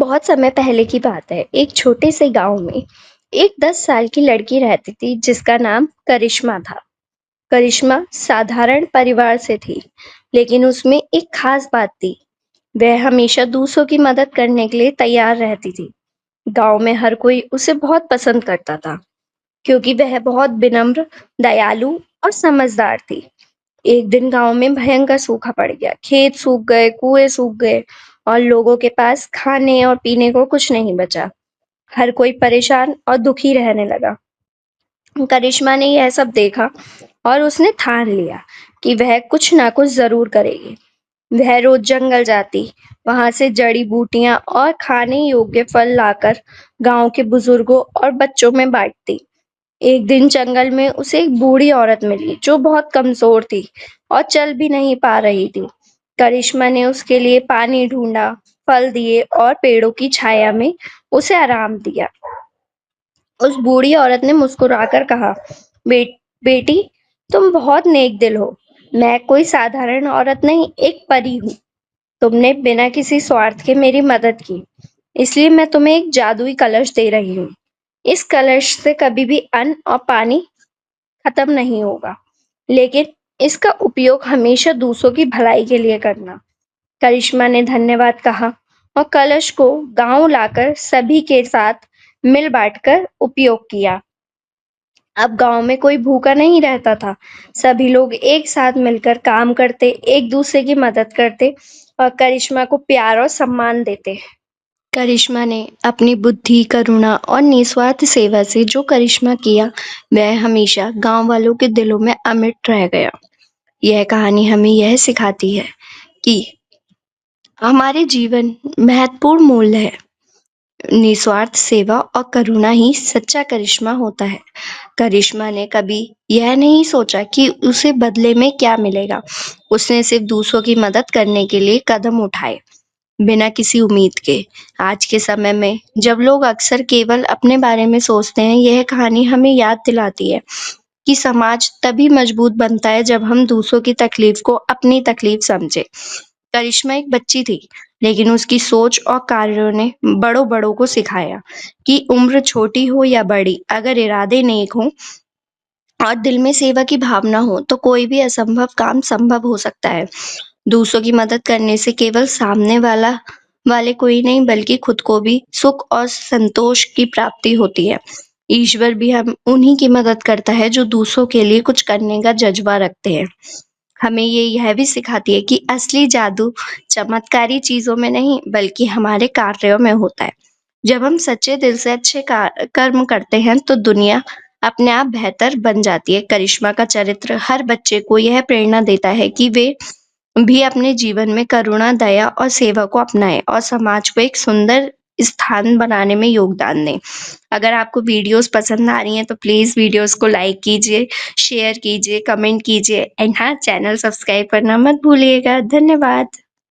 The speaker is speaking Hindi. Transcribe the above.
बहुत समय पहले की बात है। एक छोटे से गांव में एक 10 साल की लड़की रहती थी जिसका नाम करिश्मा था। करिश्मा साधारण परिवार से थी, लेकिन उसमें एक खास बात थी। वह हमेशा दूसरों की मदद करने के लिए तैयार रहती थी। गांव में हर कोई उसे बहुत पसंद करता था, क्योंकि वह बहुत विनम्र, दयालु और समझदार थी। एक दिन गांव में भयंकर सूखा पड़ गया। खेत सूख गए, कुएं सूख गए और लोगों के पास खाने और पीने को कुछ नहीं बचा। हर कोई परेशान और दुखी रहने लगा। करिश्मा ने यह सब देखा और उसने ठान लिया कि वह कुछ ना कुछ जरूर करेगी। वह रोज जंगल जाती, वहां से जड़ी बूटियां और खाने योग्य फल लाकर गांव के बुजुर्गों और बच्चों में बांटती। एक दिन जंगल में उसे एक बूढ़ी औरत मिली जो बहुत कमजोर थी और चल भी नहीं पा रही थी। करिश्मा ने उसके लिए पानी ढूंढा, फल दिए और पेड़ों की छाया में उसे आराम दिया। उस बूढ़ी औरत ने मुस्कुराकर कहा, "बे, बेटी, तुम बहुत नेक दिल हो। मैं कोई साधारण औरत नहीं, एक परी हूँ। तुमने बिना किसी स्वार्थ के मेरी मदद की, इसलिए मैं तुम्हें एक जादुई कलश दे रही हूँ। इस कलश से कभी भी अन्न और पानी खत्म नहीं होगा, लेकिन इसका उपयोग हमेशा दूसरों की भलाई के लिए करना।" करिश्मा ने धन्यवाद कहा और कलश को गांव लाकर सभी के साथ मिल बांटकर उपयोग किया। अब गांव में कोई भूखा नहीं रहता था। सभी लोग एक साथ मिलकर काम करते, एक दूसरे की मदद करते और करिश्मा को प्यार और सम्मान देते। करिश्मा ने अपनी बुद्धि, करुणा और निस्वार्थ सेवा से जो करिश्मा किया, वह हमेशा गांव वालों के दिलों में अमिट रह गया। यह कहानी हमें यह सिखाती है कि हमारे जीवन महत्वपूर्ण मूल्य है। निस्वार्थ सेवा और करुणा ही सच्चा करिश्मा होता है। करिश्मा ने कभी यह नहीं सोचा कि उसे बदले में क्या मिलेगा। उसने सिर्फ दूसरों की मदद करने के लिए कदम उठाए, बिना किसी उम्मीद के। आज के समय में जब लोग अक्सर केवल अपने बारे में सोचते हैं, यह कहानी हमें याद दिलाती है कि समाज तभी मजबूत बनता है जब हम दूसरों की तकलीफ को अपनी तकलीफ समझे। करिश्मा एक बच्ची थी, लेकिन उसकी सोच और कार्यों ने बड़ों बड़ों को सिखाया कि उम्र छोटी हो या बड़ी, अगर इरादे नेक हों और दिल में सेवा की भावना हो, तो कोई भी असंभव काम संभव हो सकता है। दूसरों की मदद करने से केवल सामने वाले कोई नहीं, बल्कि खुद को भी सुख और संतोष की प्राप्ति होती है। ईश्वर भी हम उन्हीं की मदद करता है जो दूसरों के लिए कुछ करने का जज्बा रखते हैं। हमें ये यह भी सिखाती है कि असली जादू चमत्कारी चीजों में नहीं, बल्कि हमारे कार्यों में होता है। जब हम सच्चे दिल से अच्छे कर्म करते हैं, तो दुनिया अपने आप बेहतर बन जाती है। करिश्मा का चरित्र हर बच्चे को यह प्रेरणा देता है कि वे भी अपने जीवन में करुणा, दया और सेवा को अपनाएं और समाज को एक सुंदर स्थान बनाने में योगदान दें। अगर आपको वीडियोस पसंद आ रही हैं, तो प्लीज़ वीडियोस को लाइक कीजिए, शेयर कीजिए, कमेंट कीजिए एंड हाँ, चैनल सब्सक्राइब करना मत भूलिएगा। धन्यवाद।